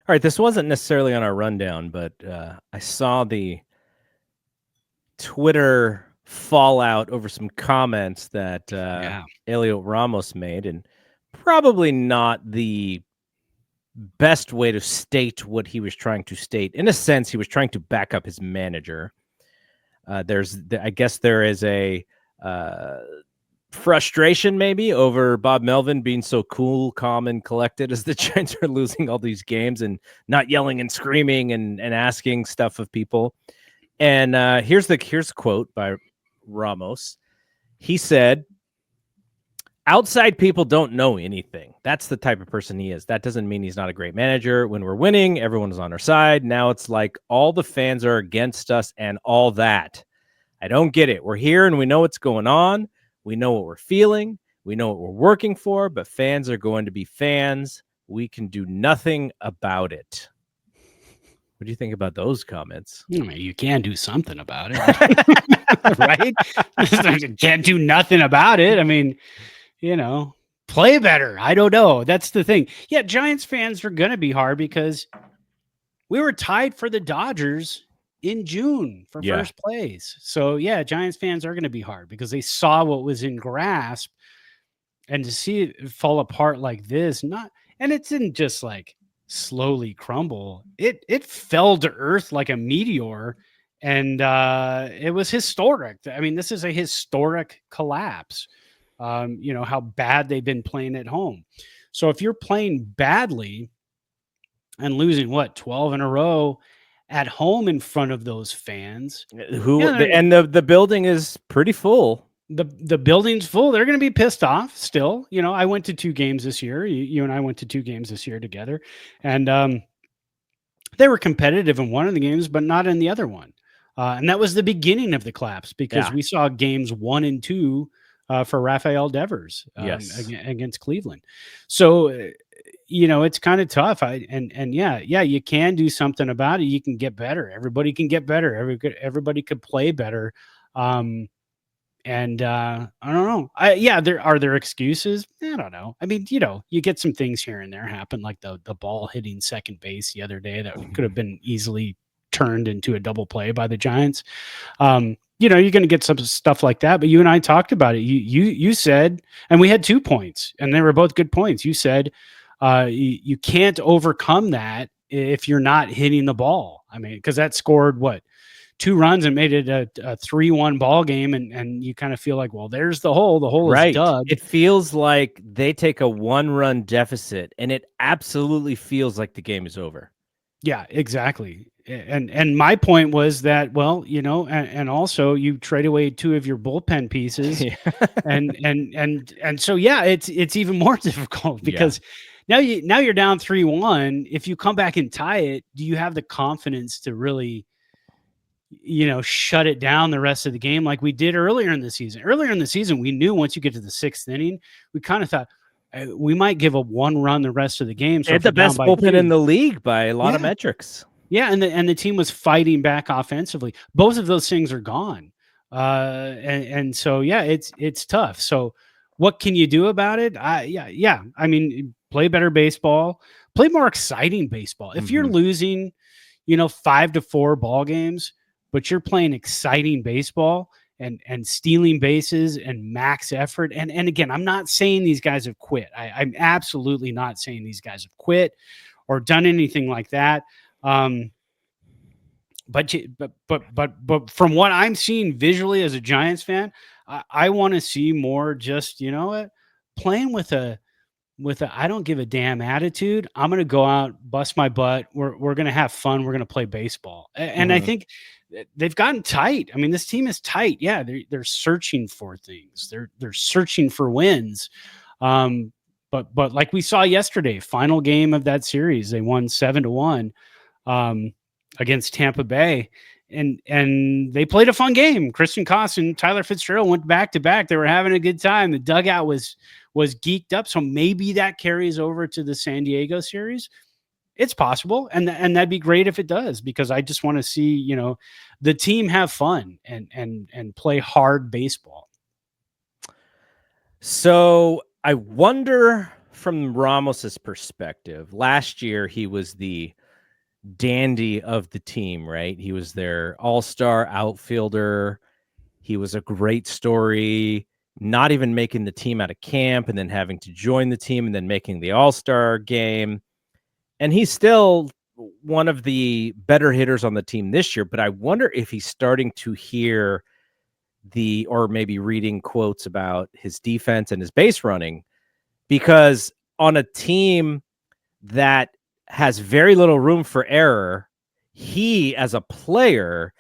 All right, this wasn't necessarily on our rundown, but I saw the Twitter fallout over some comments that Heliot Ramos made, and probably not the best way to state what he was trying to state. In a sense, he was trying to back up his manager. I guess there is a frustration maybe over Bob Melvin being so cool, calm, and collected as the Giants are losing all these games and not yelling and screaming and asking stuff of people. And here's a quote by Ramos. He said, "Outside people don't know anything. That's the type of person he is. That doesn't mean he's not a great manager. When we're winning, everyone is on our side. Now it's like all the fans are against us and all that. I don't get it. We're here and we know what's going on. We know what we're feeling. We know what we're working for, but fans are going to be fans. We can do nothing about it." What do you think about those comments? I mean, you can do something about it, right? You can't do nothing about it. I mean, play better. I don't know. That's the thing. Yeah, Giants fans are going to be hard because we were tied for the Dodgers in June for first place. So, yeah, Giants fans are going to be hard because they saw what was in grasp, and to see it fall apart like this, and it didn't just like slowly crumble. It fell to earth like a meteor, and it was historic. I mean, this is a historic collapse. How bad they've been playing at home. So if you're playing badly and losing 12 in a row at home in front of those fans, and the building is pretty full. The building's full. They're going to be pissed off still. I went to 2 games this year. You and I went to 2 games this year together, and they were competitive in one of the games, but not in the other one. And that was the beginning of the collapse because we saw games 1 and 2 for Rafael Devers against Cleveland. So, it's kind of tough. You can do something about it. You can get better. Everybody can get better. Everybody could play better. And I don't know. Are there excuses? I don't know. I mean, you get some things here and there happen, like the ball hitting second base the other day that could have been easily turned into a double play by the Giants. You're going to get some stuff like that. But you and I talked about it. You said, and we had 2 points, and they were both good points. You said you can't overcome that if you're not hitting the ball. I mean, because that scored 2 runs and made it a 3-1 ball game, and you kind of feel like, well, there's the hole. The hole is dug. It feels like they take a 1-run deficit, and it absolutely feels like the game is over. Yeah, exactly. And my point was that, and also you trade away 2 of your bullpen pieces, and so it's even more difficult because now you're down 3-1. If you come back and tie it, do you have the confidence to really shut it down the rest of the game like we did earlier in the season? Earlier in the season, we knew once you get to the 6th inning, we kind of thought we might give a 1 run the rest of the game. So they had the best bullpen in the league by a lot of metrics. Yeah, and the team was fighting back offensively. Both of those things are gone. And so, it's tough. So what can you do about it? I mean, play better baseball, play more exciting baseball. If you're losing, 5-4 ball games, but you're playing exciting baseball and stealing bases and max effort. And again, I'm not saying these guys have quit. I'm absolutely not saying these guys have quit or done anything like that. But from what I'm seeing visually as a Giants fan, I want to see more just, playing with a I don't give a damn attitude. I'm going to go out, bust my butt. We're going to have fun. We're going to play baseball. And I think they've gotten tight. I mean, this team is tight. Yeah, they're searching for things. They're searching for wins. But like we saw yesterday, final game of that series, they won 7-1 against Tampa Bay. And they played a fun game. Christian Koss and Tyler Fitzgerald went back to back. They were having a good time. The dugout was geeked up. So maybe that carries over to the San Diego series. It's possible. And that'd be great if it does, because I just want to see, the team have fun and play hard baseball. So I wonder from Ramos's perspective, last year he was the dandy of the team, right? He was their all-star outfielder. He was a great story, not even making the team out of camp and then having to join the team and then making the all-star game. And he's still one of the better hitters on the team this year, but I wonder if he's starting to hear or maybe reading quotes about his defense and his base running, because on a team that has very little room for error, he as a player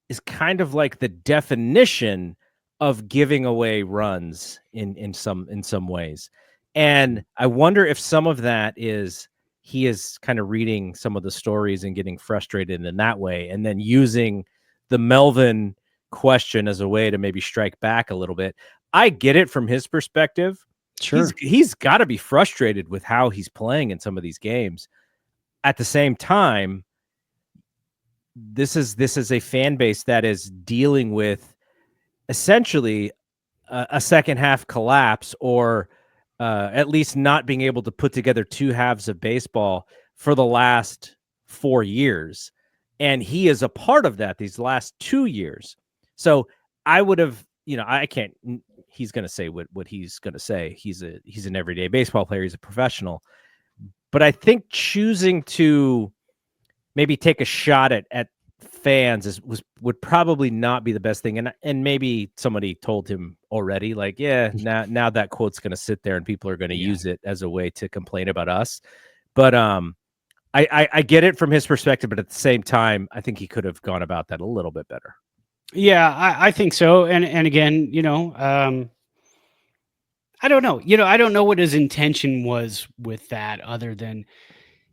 is kind of like the definition of giving away runs in some ways. And I wonder if some of that is he is kind of reading some of the stories and getting frustrated in that way, and then using the Melvin question as a way to maybe strike back a little bit. I get it from his perspective. Sure. He's got to be frustrated with how he's playing in some of these games. At the same time, this is a fan base that is dealing with essentially a second half collapse, or at least not being able to put together two halves of baseball for the last 4 years. And he is a part of that these last 2 years. So I would have, I can't, he's going to say what he's going to say. He's an everyday baseball player. He's a professional. But I think choosing to maybe take a shot at fans would probably not be the best thing. And maybe somebody told him already, like, yeah, now that quote's going to sit there and people are going to use it as a way to complain about us. But I get it from his perspective, but at the same time, I think he could have gone about that a little bit better. Yeah, I think so. And again, I don't know. I don't know what his intention was with that, other than,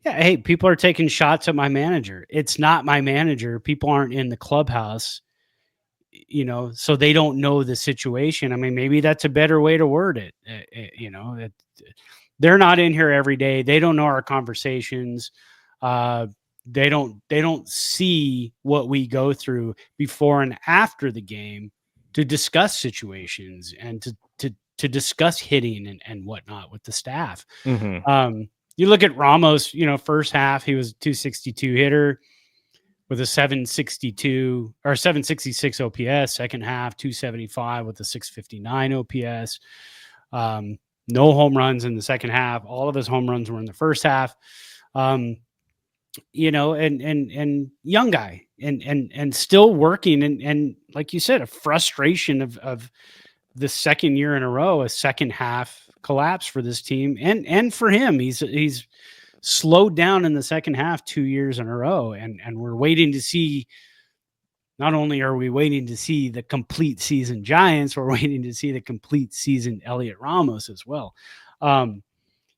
yeah, hey, people are taking shots at my manager. It's not my manager. People aren't in the clubhouse, so they don't know the situation. I mean, maybe that's a better way to word it. They're not in here every day. They don't know our conversations. They don't see what we go through before and after the game to discuss situations and to discuss hitting and whatnot with the staff. Mm-hmm. You look at Ramos, first half, he was a 262 hitter with a 762 or 766 OPS. Second half, 275 with a 659 OPS. No home runs in the second half. All of his home runs were in the first half. And young guy and still working. And like you said, a frustration of the second year in a row, a second half collapse for this team and for him. He's slowed down in the second half 2 years in a row, and we're waiting to see. Not only are we waiting to see the complete season Giants, we're waiting to see the complete season Heliot Ramos as well. I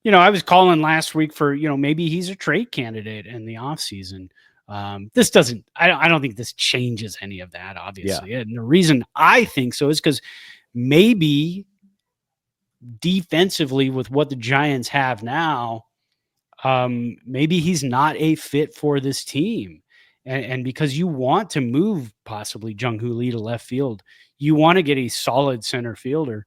was calling last week for, maybe he's a trade candidate in the offseason. This doesn't, I don't think this changes any of that, obviously. Yeah. And the reason I think so is because maybe defensively with what the Giants have now, maybe he's not a fit for this team. And because you want to move possibly Jung-Hoo Lee to left field, you want to get a solid center fielder.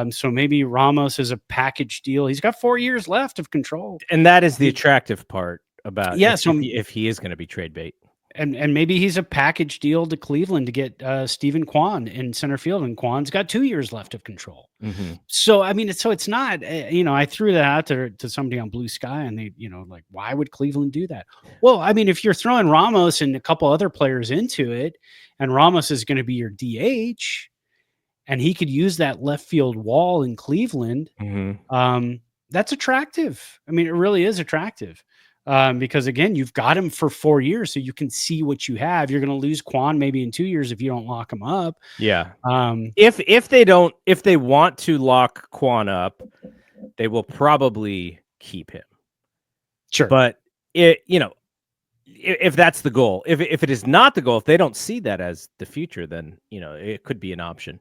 So maybe Ramos is a package deal. He's got 4 years left of control. And that is the attractive part about if he is going to be trade bait. And maybe he's a package deal to Cleveland to get Stephen Kwan in center field, and Kwan's got 2 years left of control. Mm-hmm. So, I mean, it's not, I threw that out there to somebody on Blue Sky, and they, like, why would Cleveland do that? Well, I mean, if you're throwing Ramos and a couple other players into it, and Ramos is going to be your DH, and he could use that left field wall in Cleveland, that's attractive. I mean, it really is attractive. Because again, you've got him for 4 years, so you can see what you have. You're going to lose Kwan maybe in 2 years if you don't lock him up. Yeah. If they want to lock Kwan up, they will probably keep him. Sure. But if that's the goal, if it is not the goal, if they don't see that as the future, then it could be an option.